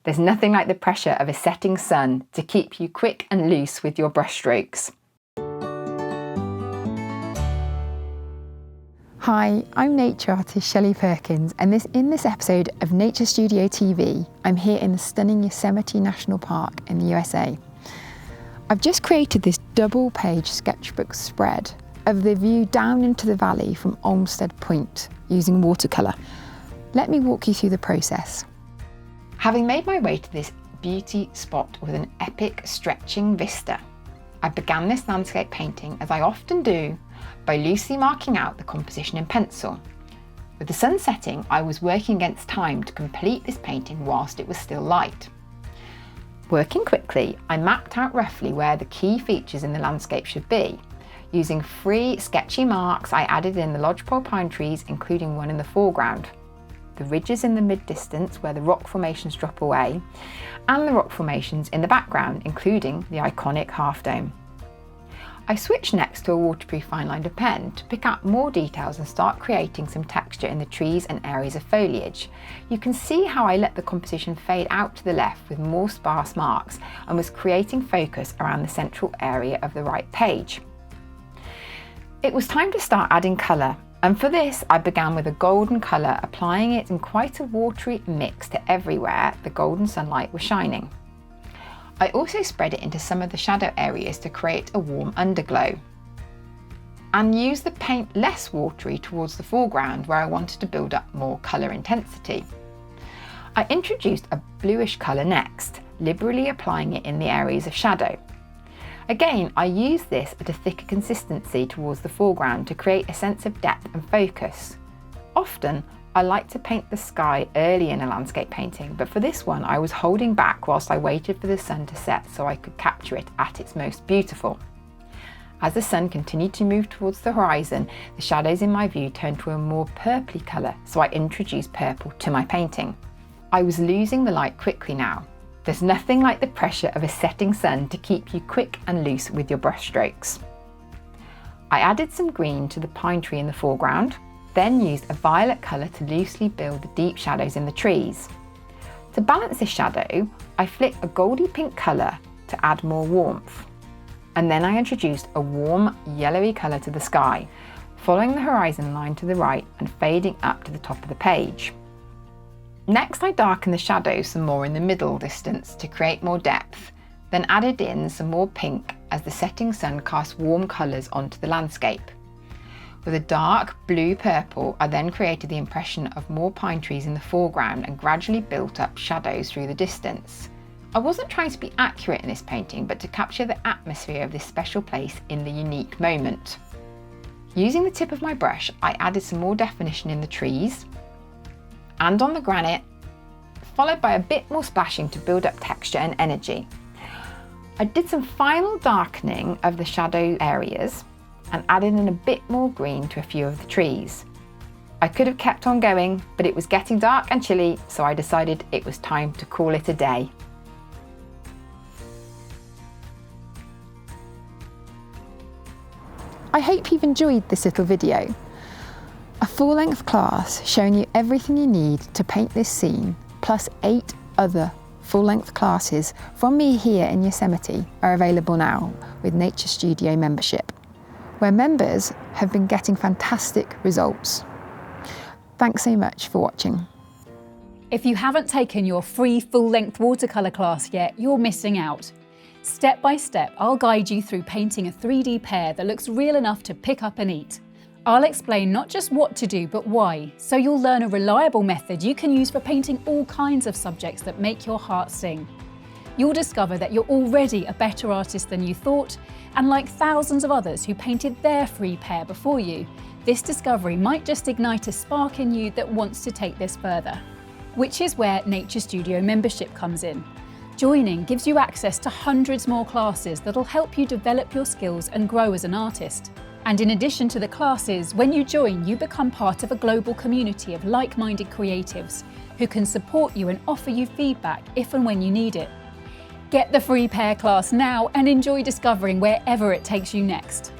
There's nothing like the pressure of a setting sun to keep you quick and loose with your brushstrokes. Hi, I'm nature artist Shelly Perkins, and in this episode of Nature Studio TV, I'm here in the stunning Yosemite National Park in the USA. I've just created this double-page sketchbook spread of the view down into the valley from Olmsted Point using watercolour. Let me walk you through the process. Having made my way to this beauty spot with an epic stretching vista, I began this landscape painting, as I often do, by loosely marking out the composition in pencil. With the sun setting, I was working against time to complete this painting whilst it was still light. Working quickly, I mapped out roughly where the key features in the landscape should be. Using 3 sketchy marks, I added in the lodgepole pine trees, including one in the foreground, the ridges in the mid-distance where the rock formations drop away, and the rock formations in the background, including the iconic half dome. I switched next to a waterproof fine liner pen to pick out more details and start creating some texture in the trees and areas of foliage. You can see how I let the composition fade out to the left with more sparse marks and was creating focus around the central area of the right page. It was time to start adding colour, and for this I began with a golden colour, applying it in quite a watery mix to everywhere the golden sunlight was shining. I also spread it into some of the shadow areas to create a warm underglow, and used the paint less watery towards the foreground where I wanted to build up more colour intensity. I introduced a bluish colour next, liberally applying it in the areas of shadow. Again, I used this at a thicker consistency towards the foreground to create a sense of depth and focus. Often, I like to paint the sky early in a landscape painting, but for this one I was holding back whilst I waited for the sun to set so I could capture it at its most beautiful. As the sun continued to move towards the horizon, the shadows in my view turned to a more purpley colour, so I introduced purple to my painting. I was losing the light quickly now. There's nothing like the pressure of a setting sun to keep you quick and loose with your brushstrokes. I added some green to the pine tree in the foreground, then used a violet colour to loosely build the deep shadows in the trees. To balance this shadow, I flicked a goldy pink colour to add more warmth. And then I introduced a warm yellowy colour to the sky, following the horizon line to the right and fading up to the top of the page. Next, I darkened the shadows some more in the middle distance to create more depth, then added in some more pink as the setting sun cast warm colours onto the landscape. With a dark blue-purple, I then created the impression of more pine trees in the foreground and gradually built up shadows through the distance. I wasn't trying to be accurate in this painting, but to capture the atmosphere of this special place in the unique moment. Using the tip of my brush, I added some more definition in the trees and on the granite, followed by a bit more splashing to build up texture and energy. I did some final darkening of the shadow areas and added in a bit more green to a few of the trees. I could have kept on going, but it was getting dark and chilly, so I decided it was time to call it a day. I hope you've enjoyed this little video. A full-length class showing you everything you need to paint this scene, plus 8 other full-length classes from me here in Yosemite are available now with Nature Studio membership, where members have been getting fantastic results. Thanks so much for watching. If you haven't taken your free full-length watercolour class yet, you're missing out. Step by step, I'll guide you through painting a 3D pear that looks real enough to pick up and eat. I'll explain not just what to do, but why, so you'll learn a reliable method you can use for painting all kinds of subjects that make your heart sing. You'll discover that you're already a better artist than you thought, and like thousands of others who painted their free pear before you, this discovery might just ignite a spark in you that wants to take this further. Which is where Nature Studio membership comes in. Joining gives you access to hundreds more classes that'll help you develop your skills and grow as an artist. And in addition to the classes, when you join, you become part of a global community of like-minded creatives who can support you and offer you feedback if and when you need it. Get the free pear class now and enjoy discovering wherever it takes you next.